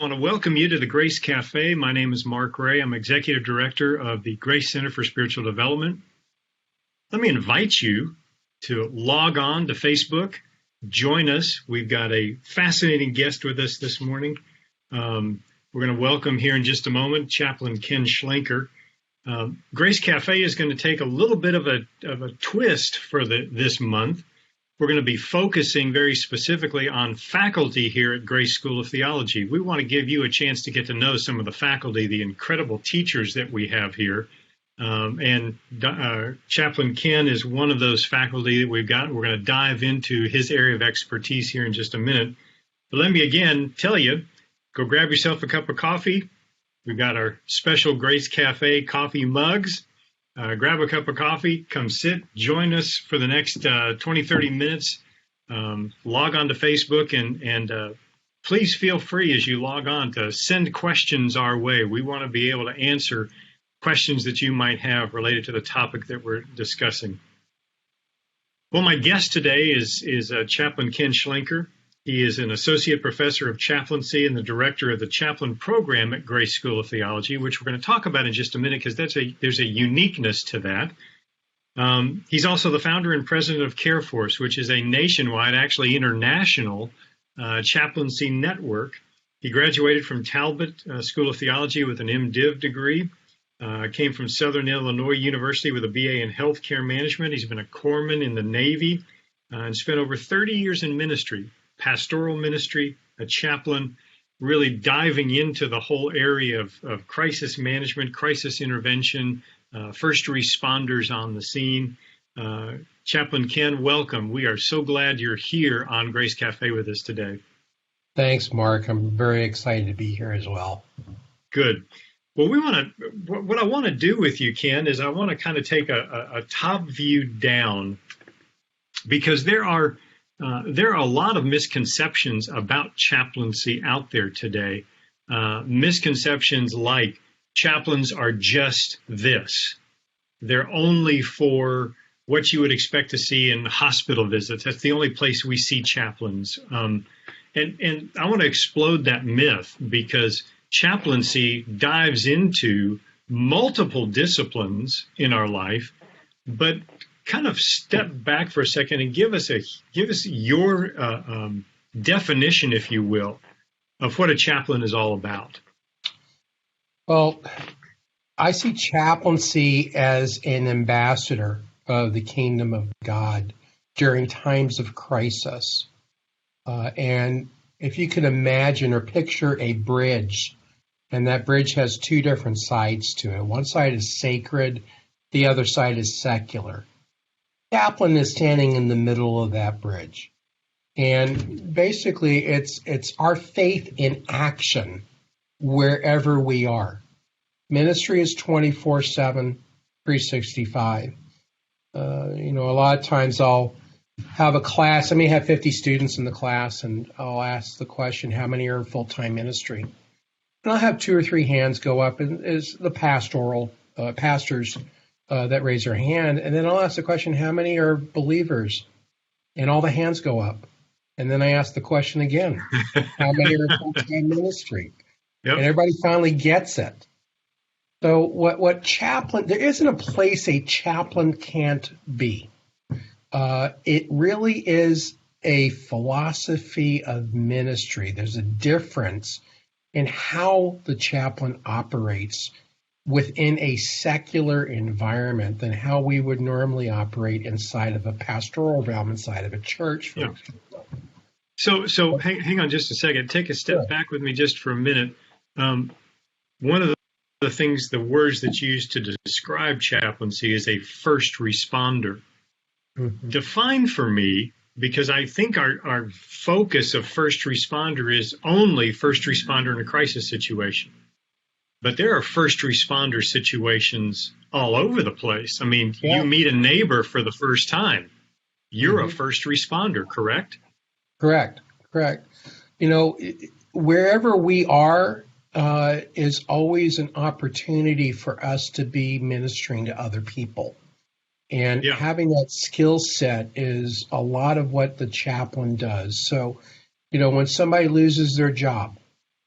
want to welcome you to the Grace Cafe. My name is Mark Ray. I'm Executive Director of the Grace Center for Spiritual Development. Let me invite you to log on to Facebook. Join us. We've got a fascinating guest with us this morning. We're going to welcome here in just a moment Chaplain Ken Schlenker. Grace Cafe is going to take a little bit of a twist for this month. We're going to be focusing very specifically on faculty here at Grace School of Theology. We want to give you a chance to get to know some of the faculty, the incredible teachers that we have here. Chaplain Ken is one of those faculty that we've got. We're going to dive into his area of expertise here in just a minute. But let me again tell you, go grab yourself a cup of coffee. We've got our special Grace Cafe coffee mugs. Grab a cup of coffee, come sit, join us for the next 20, 30 minutes. Log on to Facebook and please feel free as you log on to send questions our way. We want to be able to answer questions that you might have related to the topic that we're discussing. Well, my guest today is Chaplain Ken Schlenker. He is an associate professor of chaplaincy and the director of the chaplain program at Grace School of Theology, which we're going to talk about in just a minute because there's a uniqueness to that. He's also the founder and president of CareForce, which is a nationwide, actually international chaplaincy network. He graduated from Talbot School of Theology with an MDiv degree, came from Southern Illinois University with a BA in healthcare management. He's been a corpsman in the Navy and spent over 30 years in ministry. Pastoral ministry, a chaplain, really diving into the whole area of crisis management, crisis intervention, first responders on the scene. Chaplain Ken, welcome. We are so glad you're here on Grace Cafe with us today. Thanks, Mark. I'm very excited to be here as well. Good. Well, what I want to do with you, Ken, is I want to kind of take a top view down because there are a lot of misconceptions about chaplaincy out there today. Misconceptions like chaplains are just this. They're only for what you would expect to see in hospital visits. That's the only place we see chaplains. And I want to explode that myth because chaplaincy dives into multiple disciplines in our life, but kind of step back for a second and give us your definition, if you will, of what a chaplain is all about. Well, I see chaplaincy as an ambassador of the kingdom of God during times of crisis. And if you can imagine or picture a bridge, and that bridge has two different sides to it. One side is sacred, the other side is secular. Chaplain is standing in the middle of that bridge. And basically, it's our faith in action wherever we are. Ministry is 24/7, 365. A lot of times I'll have a class. I may have 50 students in the class, and I'll ask the question, how many are in full-time ministry? And I'll have 2 or 3 hands go up, and is the pastors that raise their hand. And then I'll ask the question, how many are believers? And all the hands go up. And then I ask the question again, how many are in full-time ministry? Yep. And everybody finally gets it. So what chaplain, there isn't a place a chaplain can't be. It really is a philosophy of ministry. There's a difference in how the chaplain operates within a secular environment than how we would normally operate inside of a pastoral realm, inside of a church, for example. So hang on just a second. Take a step back with me just for a minute. One of the things, the words that you use to describe chaplaincy is a first responder. Mm-hmm. Define for me, because I think our focus of first responder is only first responder in a crisis situation. But there are first responder situations all over the place. I mean, You meet a neighbor for the first time. You're a first responder, correct? Correct. Wherever we are is always an opportunity for us to be ministering to other people. And having that skill set is a lot of what the chaplain does. So, when somebody loses their job,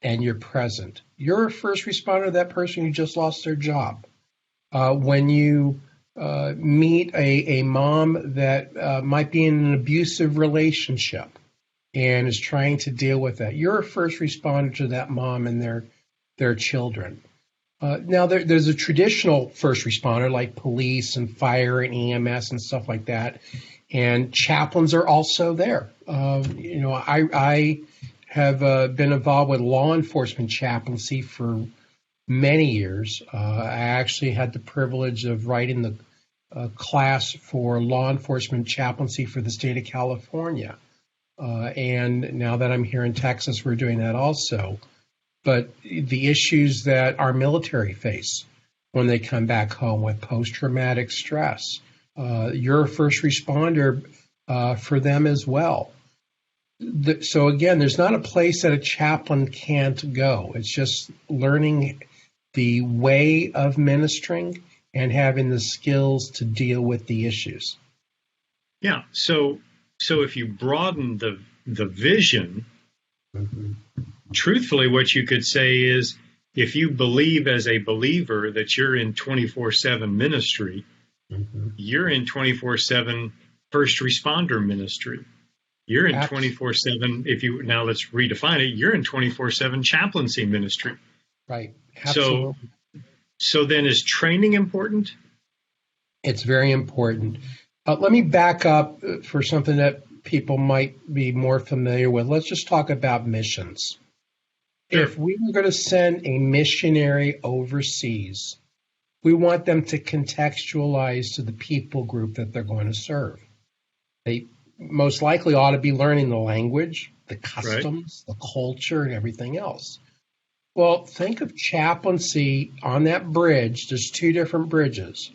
and you're present. You're a first responder to that person who just lost their job. When you meet a mom that might be in an abusive relationship and is trying to deal with that, you're a first responder to that mom and their children. Now, there's a traditional first responder like police and fire and EMS and stuff like that, and chaplains are also there. I have been involved with law enforcement chaplaincy for many years. I actually had the privilege of writing the class for law enforcement chaplaincy for the state of California. And now that I'm here in Texas, we're doing that also. But the issues that our military face when they come back home with post-traumatic stress, you're a first responder for them as well. So again, there's not a place that a chaplain can't go. It's just learning the way of ministering and having the skills to deal with the issues. Yeah. So if you broaden the vision, truthfully, what you could say is, if you believe as a believer that you're in 24/7 ministry, you're in 24/7 first responder ministry. You're in 24/7. Now let's redefine it. You're in 24/7 chaplaincy ministry. Right. Absolutely. So then, is training important? It's very important. Let me back up for something that people might be more familiar with. Let's just talk about missions. Sure. If we were going to send a missionary overseas, we want them to contextualize to the people group that they're going to serve. They most likely ought to be learning the language, the customs, the culture, and everything else. Well, think of chaplaincy on that bridge. There's two different bridges.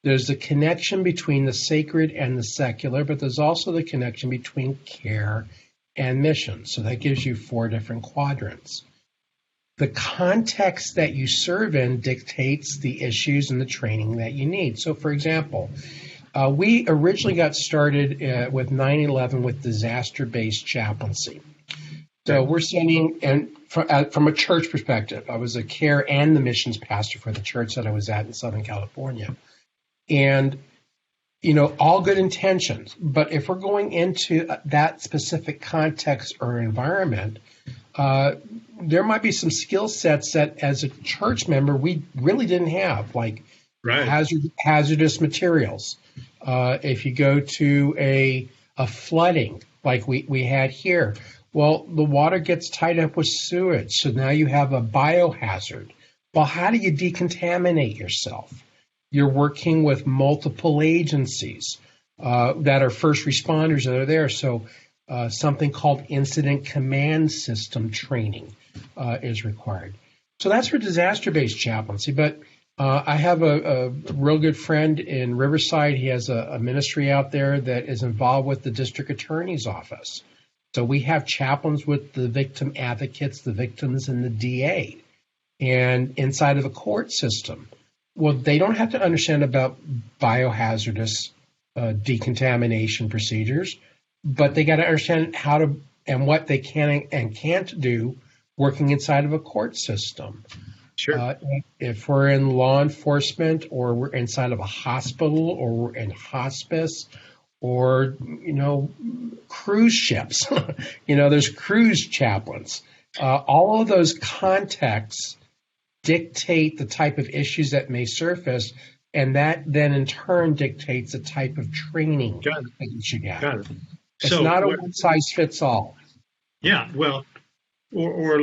There's the connection between the sacred and the secular, but there's also the connection between care and mission. So that gives you four different quadrants. The context that you serve in dictates the issues and the training that you need. So, for example, we originally got started with 9/11 with disaster-based chaplaincy. So we're sending, and from a church perspective, I was a care and the missions pastor for the church that I was at in Southern California. And, all good intentions. But if we're going into that specific context or environment, there might be some skill sets that as a church member we really didn't have, like hazardous materials. If you go to a flooding like we had here, well, the water gets tied up with sewage, so now you have a biohazard. Well, how do you decontaminate yourself? You're working with multiple agencies that are first responders that are there. So something called incident command system training is required. So that's for disaster-based chaplaincy. But I have a real good friend in Riverside. He has a ministry out there that is involved with the district attorney's office. So we have chaplains with the victim advocates, the victims, and the DA. And inside of a court system, well, they don't have to understand about biohazardous decontamination procedures, but they got to understand how to and what they can and can't do working inside of a court system. Sure. If we're in law enforcement, or we're inside of a hospital, or we're in hospice, or cruise ships, there's cruise chaplains. All of those contexts dictate the type of issues that may surface, and that then in turn dictates the type of training that you should get. Got it. It's not a one-size-fits-all. Yeah, well, or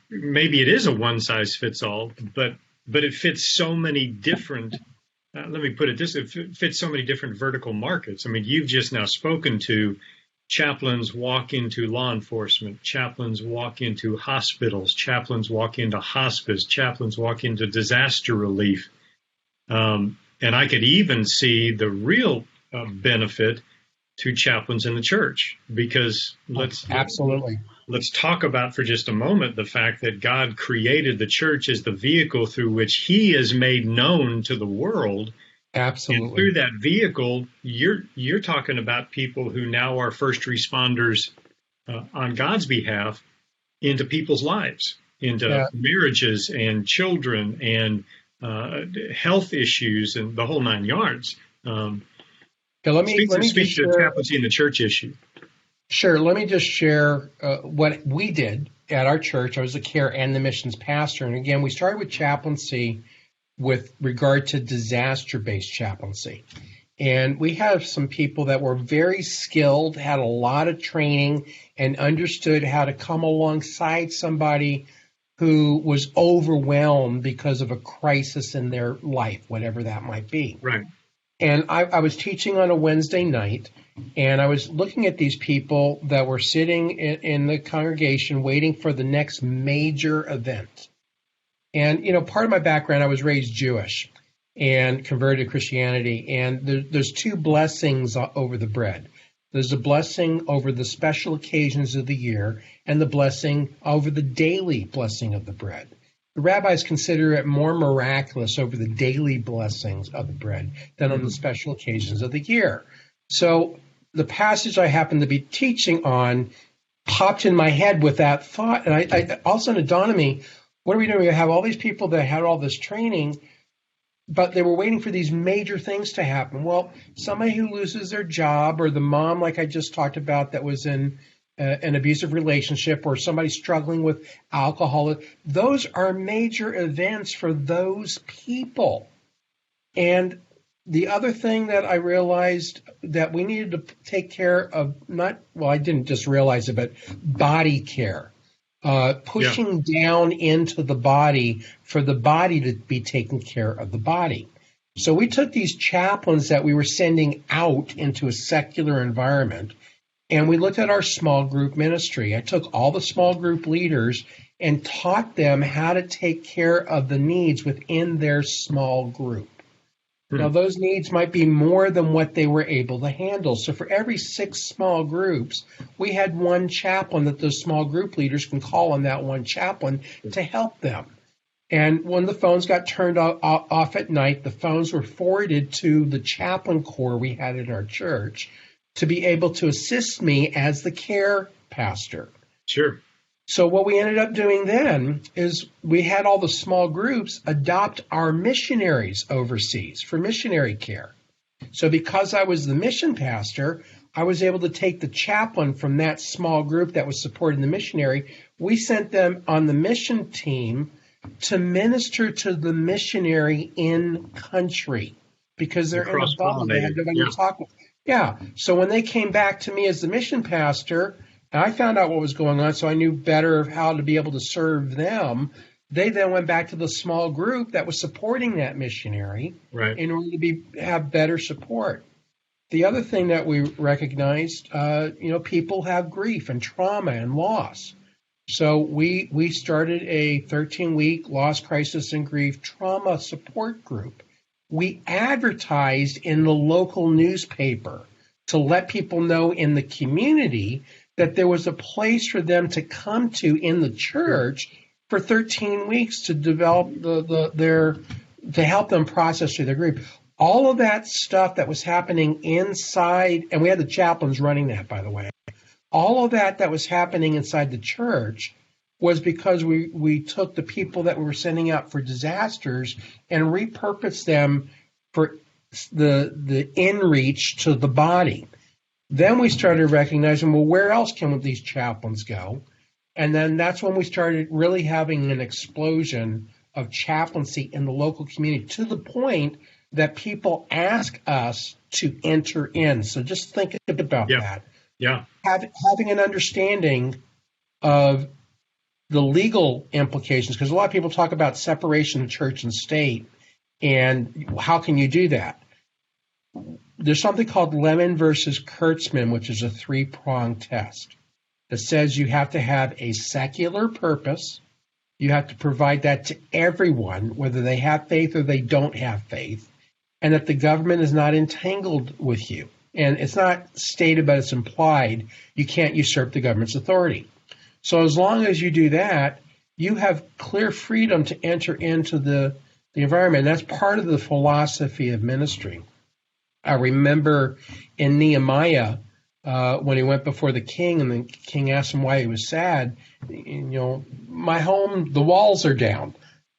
maybe it is a one-size-fits-all, but it fits so many different, let me put it this, it fits so many different vertical markets. I mean, you've just now spoken to chaplains walk into law enforcement, chaplains walk into hospitals, chaplains walk into hospice, chaplains walk into disaster relief. And I could even see the real benefit to chaplains in the church, because let's talk about for just a moment the fact that God created the church as the vehicle through which he is made known to the world. Absolutely. And through that vehicle, you're talking about people who now are first responders on God's behalf into people's lives. into marriages and children and health issues and the whole nine yards. Let me Speak to the chaplaincy and the church issue. Sure. Let me just share what we did at our church. I was the care and the missions pastor. And again, we started with chaplaincy with regard to disaster-based chaplaincy. And we have some people that were very skilled, had a lot of training, and understood how to come alongside somebody who was overwhelmed because of a crisis in their life, whatever that might be. Right. And I was teaching on a Wednesday night, and I was looking at these people that were sitting in the congregation waiting for the next major event. And, part of my background, I was raised Jewish and converted to Christianity. And there's two blessings over the bread. There's a blessing over the special occasions of the year and the blessing over the daily blessing of the bread. The rabbis consider it more miraculous over the daily blessings of the bread than on the special occasions of the year. So the passage I happened to be teaching on popped in my head with that thought. And I all of a sudden it dawned on me, what are we doing? We have all these people that had all this training, but they were waiting for these major things to happen. Well, somebody who loses their job, or the mom, like I just talked about, that was in an abusive relationship, or somebody struggling with alcohol, those are major events for those people. And the other thing that I realized that we needed to take care of, I didn't just realize it, but body care. Pushing down into the body for the body to be taking care of the body. So we took these chaplains that we were sending out into a secular environment, and we looked at our small group ministry. I took all the small group leaders and taught them how to take care of the needs within their small group. Now, those needs might be more than what they were able to handle. So for every 6 small groups, we had one chaplain that those small group leaders can call on that one chaplain to help them. And when the phones got turned off at night, the phones were forwarded to the chaplain corps we had at our church to be able to assist me as the care pastor. Sure. So what we ended up doing then is we had all the small groups adopt our missionaries overseas for missionary care. So because I was the mission pastor, I was able to take the chaplain from that small group that was supporting the missionary. We sent them on the mission team to minister to the missionary in country because they're in a bubble. They had nobody to talk with. Yeah. So when they came back to me as the mission pastor, and I found out what was going on, so I knew better how to be able to serve them. They then went back to the small group that was supporting that missionary in order to have better support. The other thing that we recognized, people have grief and trauma and loss. So we started a 13-week loss, crisis, and grief trauma support group. We advertised in the local newspaper to let people know in the community that there was a place for them to come to in the church for 13 weeks to develop to help them process through their grief. All of that stuff that was happening inside, and we had the chaplains running that, by the way. All of that was happening inside the church was because we took the people that we were sending out for disasters and repurposed them for the in-reach to the body. Then we started recognizing, well, where else can these chaplains go? And then that's when we started really having an explosion of chaplaincy in the local community to the point that people ask us to enter in. So just think about that. Yeah. Having an understanding of the legal implications, because a lot of people talk about separation of church and state, and how can you do that? There's something called Lemon versus Kurtzman, which is a 3-pronged test that says you have to have a secular purpose. You have to provide that to everyone, whether they have faith or they don't have faith, and that the government is not entangled with you. And it's not stated, but it's implied. You can't usurp the government's authority. So as long as you do that, you have clear freedom to enter into the environment. And that's part of the philosophy of ministry. I remember in Nehemiah, when he went before the king, and the king asked him why he was sad. My home, the walls are down.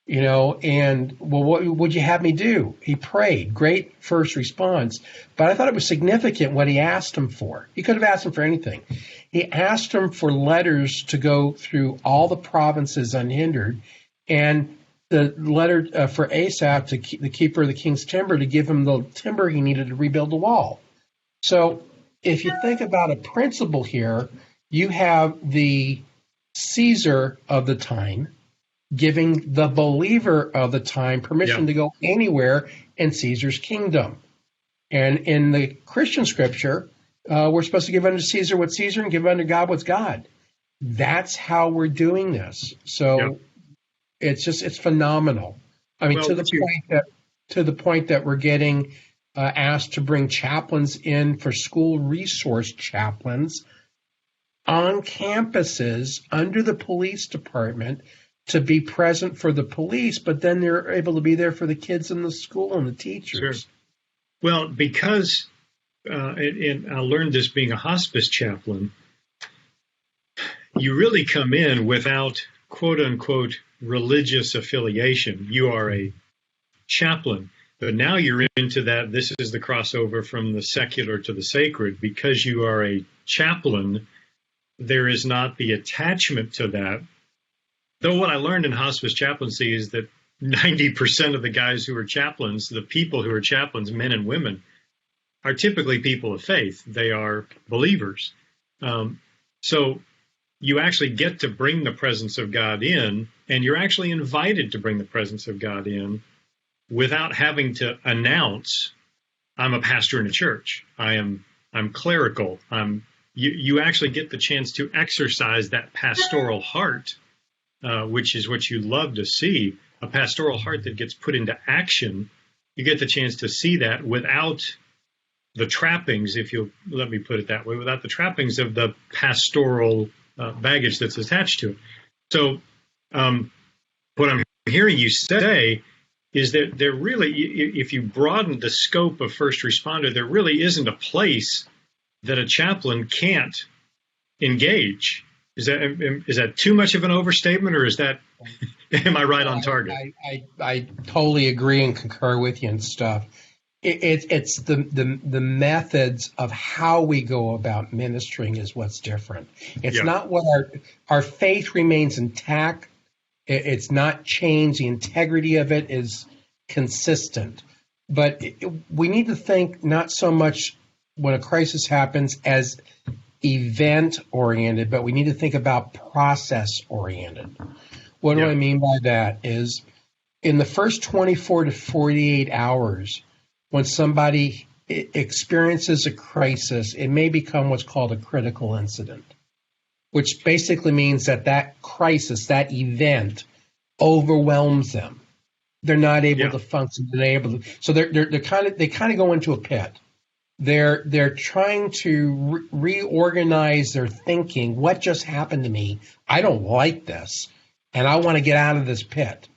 And well, what would you have me do? He prayed. Great first response. But I thought it was significant what he asked him for. He could have asked him for anything. He asked him for letters to go through all the provinces unhindered, and the letter for Asaph, the keeper of the king's timber, to give him the timber he needed to rebuild the wall. So if you think about a principle here, you have the Caesar of the time giving the believer of the time permission to go anywhere in Caesar's kingdom. And in the Christian scripture, we're supposed to give unto Caesar what's Caesar and give unto God what's God. That's how we're doing this. So it's phenomenal. I mean, to the point that we're getting asked to bring chaplains in for school resource chaplains on campuses under the police department to be present for the police, but then they're able to be there for the kids in the school and the teachers. Sure. Well, because, and I learned this being a hospice chaplain, you really come in without quote unquote religious affiliation. You are a chaplain, but now you're into that. This is the crossover from the secular to the sacred. Because you are a chaplain, there is not the attachment to that. Though what I learned in hospice chaplaincy is that 90% of the guys who are chaplains, the people who are chaplains, men and women, are typically people of faith. They are believers. So you actually get to bring the presence of God in, and you're actually invited to bring the presence of God in without having to announce, I'm a pastor in a church. I'm clerical. You actually get the chance to exercise that pastoral heart, which is what you love to see, a pastoral heart that gets put into action. You get the chance to see that without the trappings, if you'll let me put it that way, without the trappings of the pastoral baggage that's attached to it. So what I'm hearing you say is that there really, if you broaden the scope of first responder, there really isn't a place that a chaplain can't engage. Is that too much of an overstatement, or is that, am I right on target? I totally agree and concur with you and stuff. It's the methods of how we go about ministering is what's different. It's not what our faith remains intact. It's not changed. The integrity of it is consistent. But we need to think not so much when a crisis happens as event-oriented, but we need to think about process-oriented. What do I mean by that is in the first 24 to 48 hours, when somebody experiences a crisis, it may become what's called a critical incident, which basically means that crisis, that event, overwhelms them. They're not able to function. So they kind of go into a pit. They're trying to reorganize their thinking. What just happened to me? I don't like this, and I want to get out of this pit.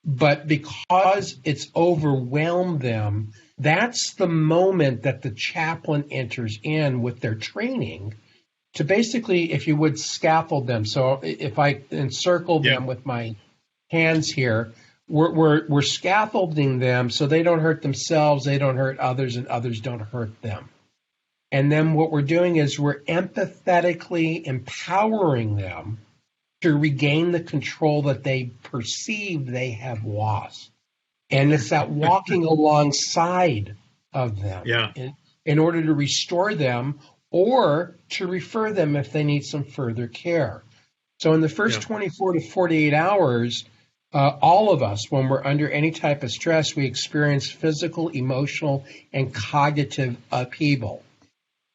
But because it's overwhelmed them, that's the moment that the chaplain enters in with their training to basically, if you would, scaffold them. So if I encircle them with my hands here, we're scaffolding them so they don't hurt themselves, they don't hurt others, and others don't hurt them. And then what we're doing is we're empathetically empowering them to regain the control that they perceive they have lost. And it's that walking alongside of them in order to restore them or to refer them if they need some further care. So in the first 24 to 48 hours, all of us, when we're under any type of stress, we experience physical, emotional, and cognitive upheaval.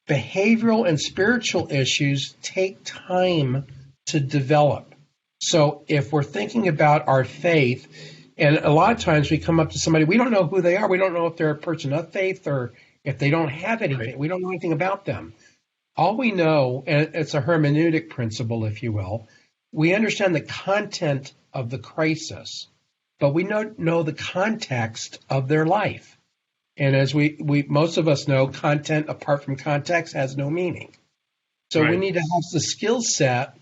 Behavioral and spiritual issues take time to develop. So if we're thinking about our faith, and a lot of times we come up to somebody, we don't know who they are. We don't know if they're a person of faith or if they don't have anything. Right. We don't know anything about them. All we know, and it's a hermeneutic principle, if you will, we understand the content of the crisis, but we don't know the context of their life. And as we most of us know, content apart from context has no meaning. So we need to have the skill set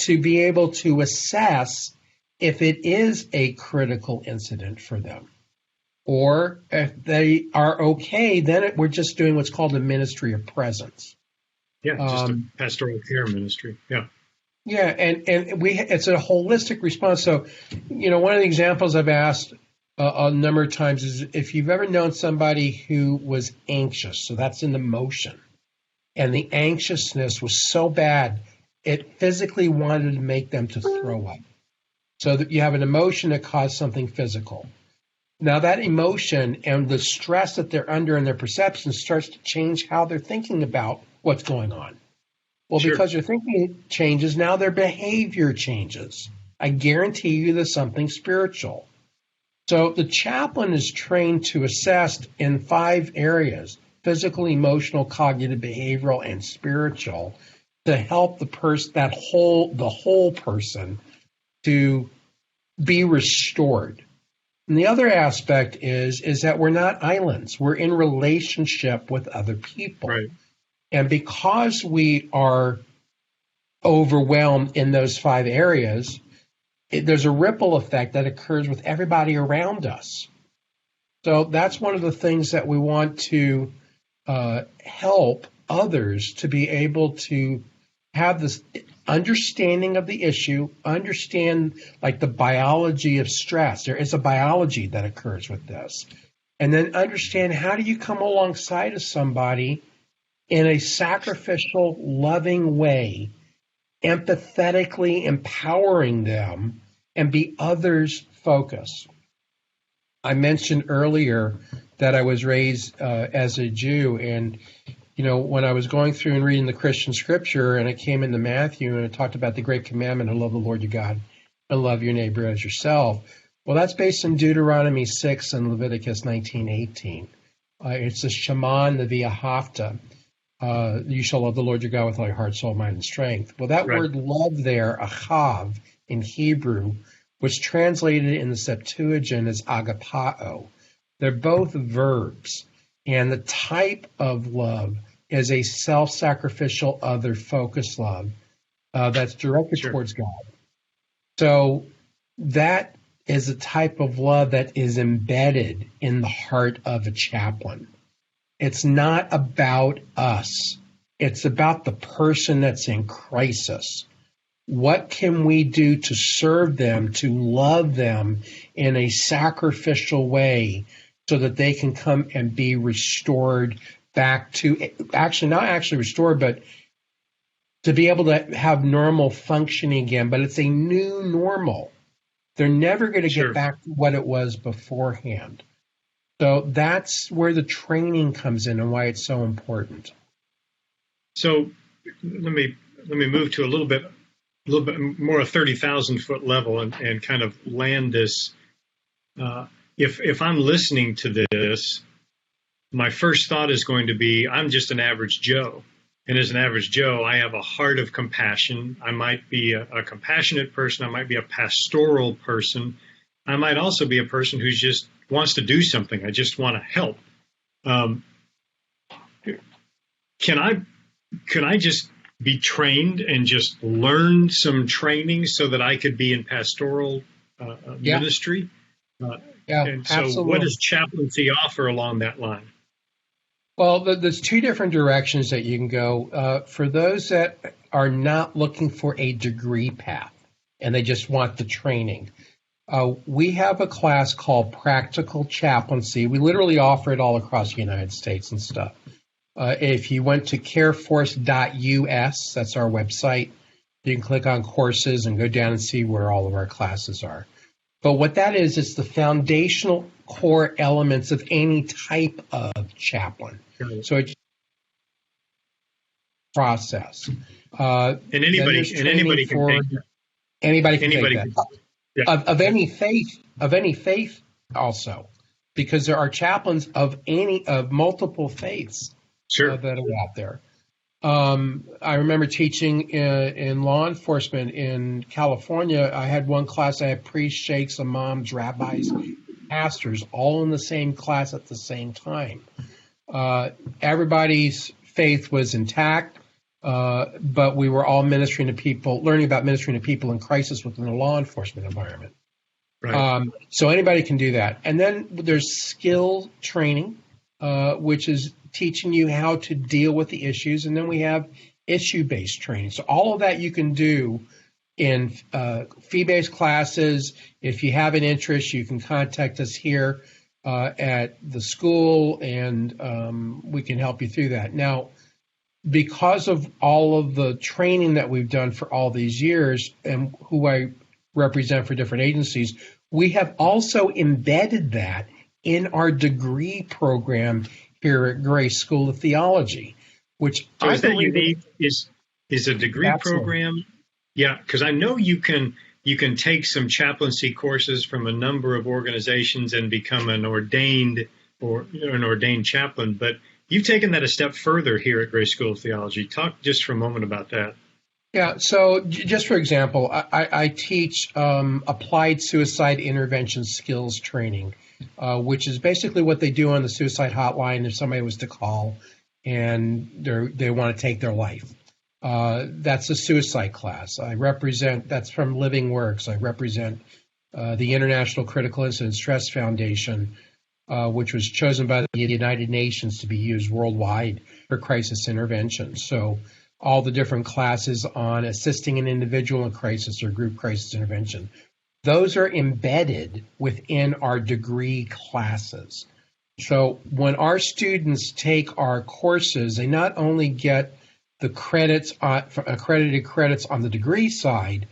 to be able to assess if it is a critical incident for them. Or if they are okay, then we're just doing what's called a ministry of presence. Yeah, just a pastoral care ministry. Yeah. Yeah, and it's a holistic response. So, one of the examples I've asked a number of times is if you've ever known somebody who was anxious, so that's in the motion, and the anxiousness was so bad, it physically wanted to make them to throw up. So that you have an emotion that caused something physical. Now that emotion and the stress that they're under and their perception starts to change how they're thinking about what's going on. Well, Sure. because their thinking changes, now their behavior changes. I guarantee you there's something spiritual. So the chaplain is trained to assess in 5 areas: physical, emotional, cognitive, behavioral, and spiritual, to help the whole person to be restored. And the other aspect is that we're not islands. We're in relationship with other people. Right. And because we are overwhelmed in those 5 areas, there's a ripple effect that occurs with everybody around us. So that's one of the things that we want to help others to be able to have this understanding of the issue, understand like the biology of stress. There is a biology that occurs with this. And then understand, how do you come alongside of somebody in a sacrificial, loving way, empathetically empowering them, and be others focused. I mentioned earlier that I was raised as a Jew, and when I was going through and reading the Christian scripture, and it came into Matthew, and it talked about the great commandment to love the Lord your God and love your neighbor as yourself. Well, that's based in Deuteronomy 6 and Leviticus 19:18. It's the Shema and the Via Hafta. You shall love the Lord your God with all your heart, soul, mind, and strength. Well, that word love there, achav, in Hebrew, was translated in the Septuagint as agapao. They're both verbs. And the type of love is a self-sacrificial, other-focused love that's directed towards God. So that is a type of love that is embedded in the heart of a chaplain. It's not about us. It's about the person that's in crisis. What can we do to serve them, to love them in a sacrificial way so that they can come and be restored back to, actually not actually restored, but to be able to have normal functioning again. But it's a new normal. They're never going to get back to what it was beforehand. So that's where the training comes in and why it's so important. So let me move to a little bit more a 30,000 foot level and kind of land this. If I'm listening to this, my first thought is going to be, I'm just an average Joe. And as an average Joe, I have a heart of compassion. I might be a compassionate person. I might be a pastoral person. I might also be a person who just wants to do something. I just want to help. Can I just be trained and just learn some training so that I could be in pastoral ministry? And so absolutely. What does chaplaincy offer along that line? Well, there's 2 different directions that you can go. For those that are not looking for a degree path and they just want the training, we have a class called Practical Chaplaincy. We literally offer it all across the United States and stuff. If you went to careforce.us, that's our website, you can click on courses and go down and see where all of our classes are. But what that is, it's the foundational core elements of any type of chaplain. So it's process. And anybody can take that. Anybody can take that. Yeah. Of any faith also, because there are chaplains of multiple faiths that are out there. I remember teaching in law enforcement in California. I had one class. I had priests, sheikhs, imams, rabbis, pastors all in the same class at the same time. Everybody's faith was intact, but we were all ministering to people, learning about ministering to people in crisis within the law enforcement environment. Right. So anybody can do that. And then there's skill training, which is teaching you how to deal with the issues. And then we have issue-based training. So all of that you can do in fee-based classes. If you have an interest, you can contact us here at the school, and we can help you through that. Now, because of all of the training that we've done for all these years and who I represent for different agencies, we have also embedded that in our degree program here at Grace School of Theology, which So I is that believe unique? Is a degree Absolutely. program? Yeah, because I know you can take some chaplaincy courses from a number of organizations and become an ordained chaplain, but you've taken that a step further here at Grace School of Theology. Talk just for a moment about that. Yeah, so just for example, I teach applied suicide intervention skills training, which is basically what they do on the suicide hotline if somebody was to call and they want to take their life. That's a suicide class. That's from Living Works. I represent the International Critical Incident Stress Foundation, which was chosen by the United Nations to be used worldwide for crisis intervention. So all the different classes on assisting an individual in crisis or group crisis intervention, those are embedded within our degree classes. So when our students take our courses, they not only get the credits, accredited credits on the degree side,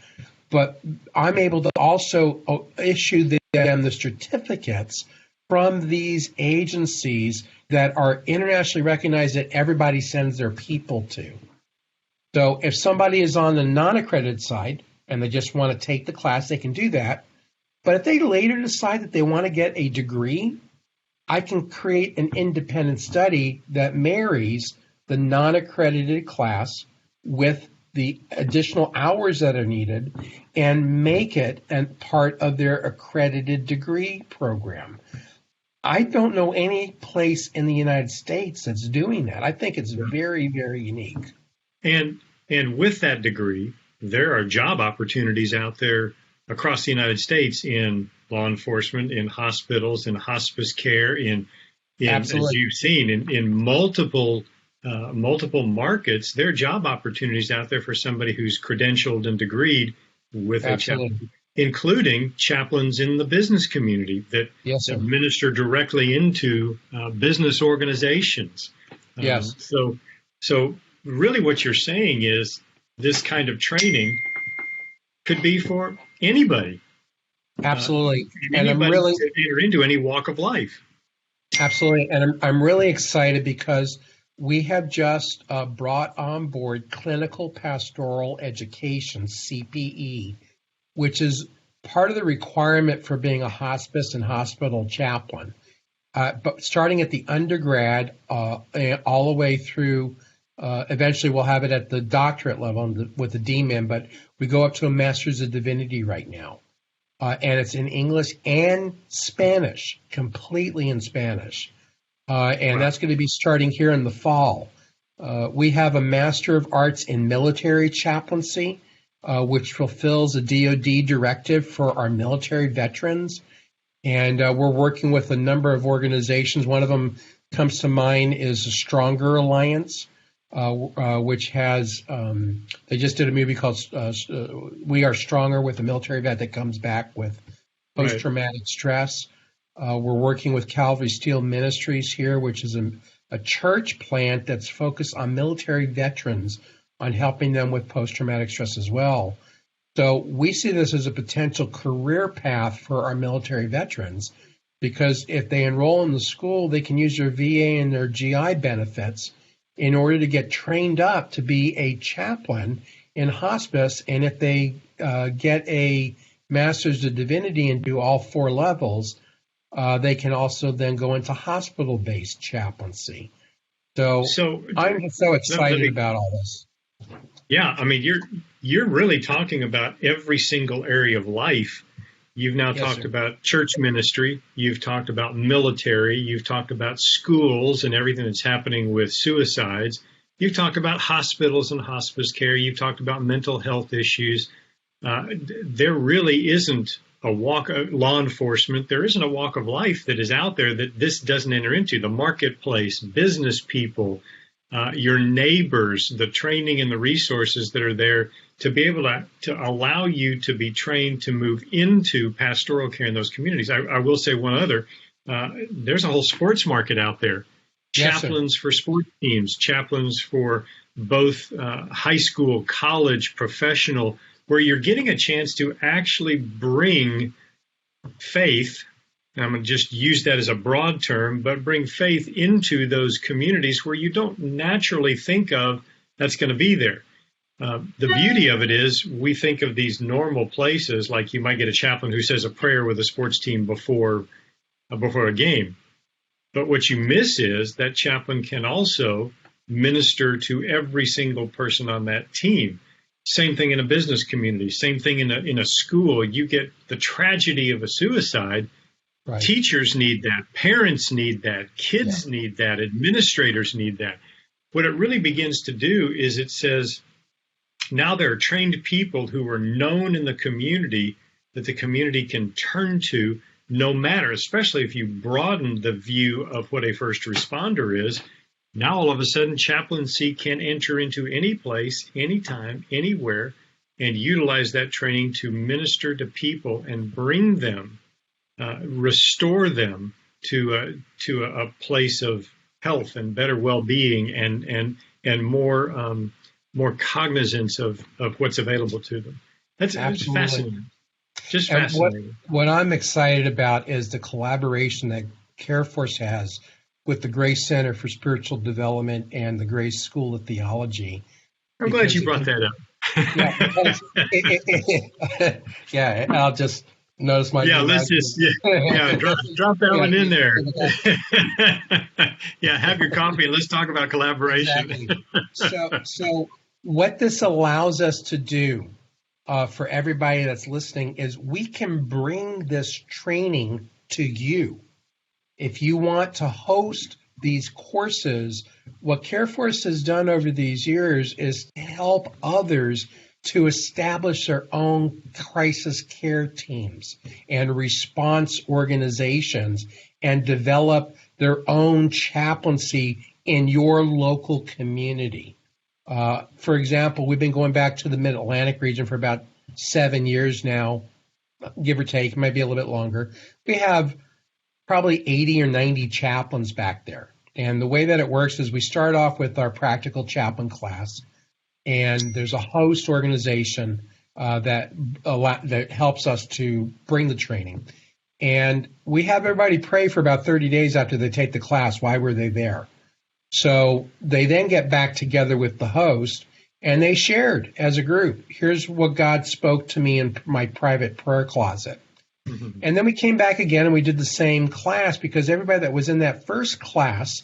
but I'm able to also issue them the certificates from these agencies that are internationally recognized that everybody sends their people to. So if somebody is on the non-accredited side and they just want to take the class, they can do that. But if they later decide that they want to get a degree, I can create an independent study that marries the non-accredited class with the additional hours that are needed and make it a part of their accredited degree program. I don't know any place in the United States that's doing that. I think it's very, very unique. And with that degree, there are job opportunities out there across the United States in law enforcement, in hospitals, in hospice care, in as you've seen, in multiple markets. There are job opportunities out there for somebody who's credentialed and degreed with a chaplain, including chaplains in the business community that minister directly into business organizations. Yes. So really what you're saying is this kind of training could be for anybody. Absolutely. And I'm really to enter into any walk of life. Absolutely. And I'm really excited because we have just brought on board clinical pastoral education, CPE, which is part of the requirement for being a hospice and hospital chaplain. But starting at the undergrad all the way through, eventually we'll have it at the doctorate level with the DMin, but we go up to a Master's of Divinity right now. And it's in English and Spanish, completely in Spanish. And that's going to be starting here in the fall. We have a Master of Arts in Military Chaplaincy, which fulfills a DoD directive for our military veterans. And we're working with a number of organizations. One of them comes to mind is the Stronger Alliance, which has, they just did a movie called We Are Stronger with a military vet that comes back with post-traumatic stress. We're working with Calvary Steel Ministries here, which is a church plant that's focused on military veterans, on helping them with post-traumatic stress as well. So we see this as a potential career path for our military veterans, because if they enroll in the school, they can use their VA and their GI benefits in order to get trained up to be a chaplain in hospice. And if they get a Master's of Divinity and do all 4 levels, they can also then go into hospital-based chaplaincy. So I'm so excited about all this. Yeah, I mean, you're really talking about every single area of life You've now Yes, talked sir. about church ministry. You've talked about military. You've talked about schools and everything that's happening with suicides. You've talked about hospitals and hospice care. You've talked about mental health issues. There really isn't a walk of law enforcement. There isn't a walk of life that is out there that this doesn't enter into. The marketplace, business people, your neighbors, the training and the resources that are there to be able to allow you to be trained to move into pastoral care in those communities. I will say one other. There's a whole sports market out there. Yes, sir. Chaplains for sports teams, chaplains for both high school, college, professional, where you're getting a chance to actually bring faith. I'm going to just use that as a broad term, but bring faith into those communities where you don't naturally think of that's going to be there. The beauty of it is we think of these normal places, like you might get a chaplain who says a prayer with a sports team before a game. But what you miss is that chaplain can also minister to every single person on that team. Same thing in a business community. Same thing in a school. You get the tragedy of a suicide. Right. Teachers need that. Parents need that. Kids need that. Administrators need that. What it really begins to do is it says, now there are trained people who are known in the community that the community can turn to no matter, especially if you broaden the view of what a first responder is. Now all of a sudden chaplaincy can enter into any place, anytime, anywhere, and utilize that training to minister to people and bring them, restore them to a place of health and better well-being and more cognizance of what's available to them. That's fascinating. Just And fascinating. what I'm excited about is the collaboration that CareForce has with the Grace Center for Spiritual Development and the Grace School of Theology. I'm glad you brought that up. Yeah, I'll just notice my. Yeah, let's just drop that one in there. Yeah, have your coffee and let's talk about collaboration. Exactly. So what this allows us to do for everybody that's listening is we can bring this training to you. If you want to host these courses, what CareForce has done over these years is to help others to establish their own crisis care teams and response organizations and develop their own chaplaincy in your local community. For example, we've been going back to the Mid-Atlantic region for about 7 years now, give or take, maybe a little bit longer. We have probably 80 or 90 chaplains back there. And the way that it works is we start off with our practical chaplain class, and there's a host organization that helps us to bring the training. And we have everybody pray for about 30 days after they take the class. Why were they there? So they then get back together with the host, and they shared as a group, here's what God spoke to me in my private prayer closet. Mm-hmm. And then we came back again and we did the same class because everybody that was in that first class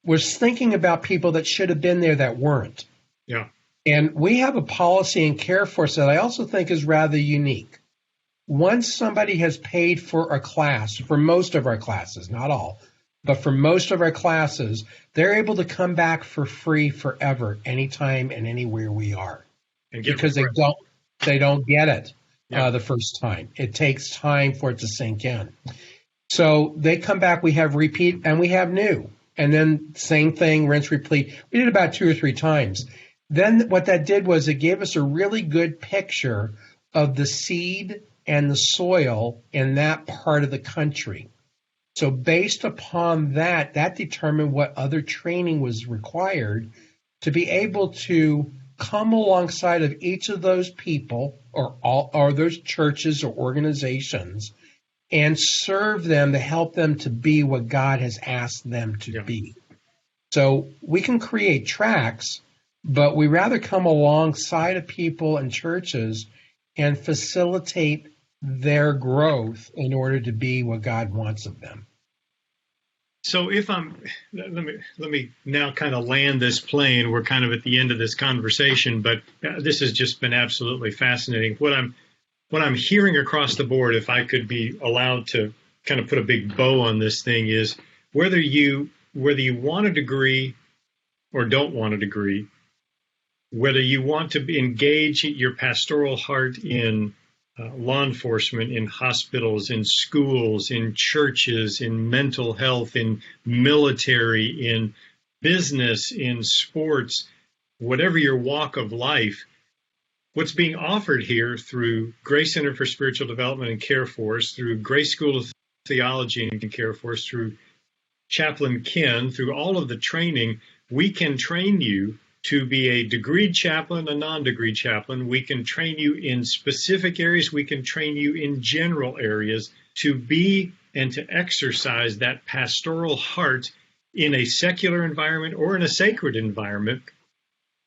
was thinking about people that should have been there that weren't. Yeah. And we have a policy in CareForce that I also think is rather unique. Once somebody has paid for a class, for most of our classes, not all, but for most of our classes, they're able to come back for free forever, anytime and anywhere we are. Because they don't get it the first time. It takes time for it to sink in. So they come back, we have repeat, and we have new. And then same thing, rinse, repeat. We did about 2 or 3 times. Then what that did was it gave us a really good picture of the seed and the soil in that part of the country. So based upon that determined what other training was required to be able to come alongside of each of those people or those churches or organizations and serve them to help them to be what God has asked them to be. So we can create tracks, but we rather come alongside of people and churches and facilitate their growth in order to be what God wants of them. So let me now kind of land this plane. We're kind of at the end of this conversation, but this has just been absolutely fascinating. What I'm what I'm hearing across the board, if I could be allowed to kind of put a big bow on this thing, is whether you want a degree or don't want a degree, whether you want to engage your pastoral heart in law enforcement, in hospitals, in schools, in churches, in mental health, in military, in business, in sports, whatever your walk of life, what's being offered here through Grace Center for Spiritual Development and Care Force, through Grace School of Theology and Care Force, through Chaplain Ken, through all of the training, we can train you to be a degreed chaplain, a non-degreed chaplain. We can train you in specific areas. We can train you in general areas to be and to exercise that pastoral heart in a secular environment or in a sacred environment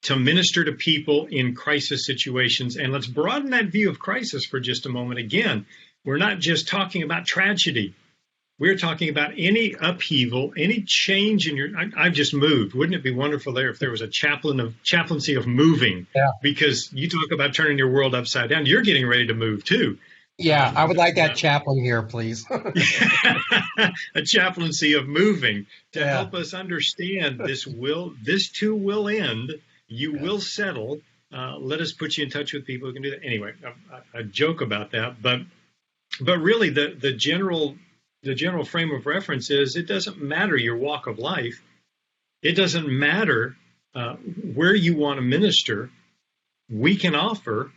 to minister to people in crisis situations. And let's broaden that view of crisis for just a moment. Again, we're not just talking about tragedy. We're talking about any upheaval, any change in your. I've just moved. Wouldn't it be wonderful there if there was a chaplaincy of moving? Yeah. Because you talk about turning your world upside down. You're getting ready to move too. Yeah, I would like that chaplain here, please. A chaplaincy of moving to help us understand this too will end. You will settle. Let us put you in touch with people who can do that. Anyway, I joke about that, but really the general frame of reference is it doesn't matter your walk of life. It doesn't matter where you want to minister. We can offer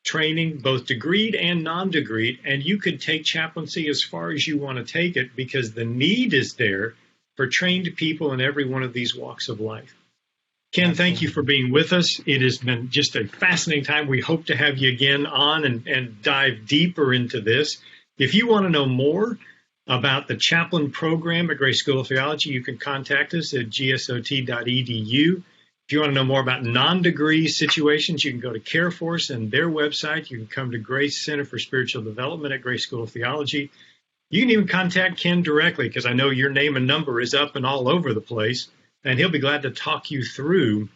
training, both degreed and non-degreed, and you could take chaplaincy as far as you want to take it because the need is there for trained people in every one of these walks of life. Ken, thank you for being with us. It has been just a fascinating time. We hope to have you again on and dive deeper into this. If you want to know more about the chaplain program at Grace School of Theology, you can contact us at gsot.edu. If you want to know more about non-degree situations, you can go to Care Force and their website. You can come to Grace Center for Spiritual Development at Grace School of Theology. You can even contact Ken directly because I know your name and number is up and all over the place, and he'll be glad to talk you through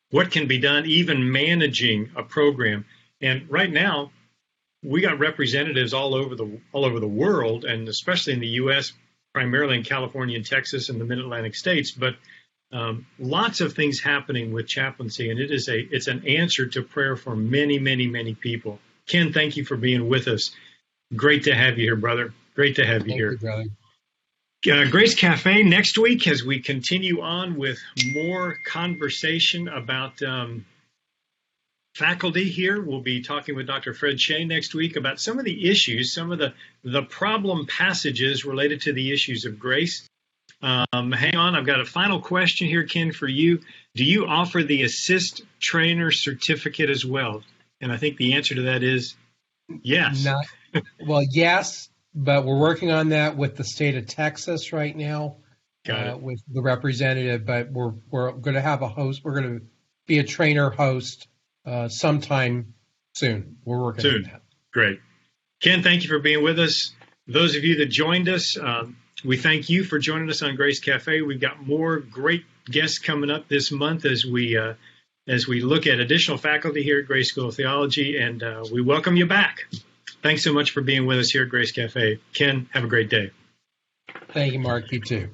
what can be done, even managing a program. And right now, we got representatives all over the world, and especially in the U.S., primarily in California and Texas and the Mid-Atlantic states. But lots of things happening with chaplaincy, and it's an answer to prayer for many, many, many people. Ken, thank you for being with us. Great to have you here, brother. Great to have you here. Thank you, brother. Grace Cafe next week as we continue on with more conversation about faculty here. We'll be talking with Dr. Fred Shea next week about some of the issues, some of the problem passages related to the issues of grace. Hang on, I've got a final question here, Ken, for you. Do you offer the assist trainer certificate as well? And I think the answer to that is yes. Yes, but we're working on that with the state of Texas right now with the representative. But we're going to have a host. We're going to be a trainer host sometime soon. We're working on that. Great. Ken, thank you for being with us. Those of you that joined us, we thank you for joining us on Grace Cafe. We've got more great guests coming up this month as we look at additional faculty here at Grace School of Theology, and we welcome you back. Thanks so much for being with us here at Grace Cafe. Ken, have a great day. Thank you, Mark. You too.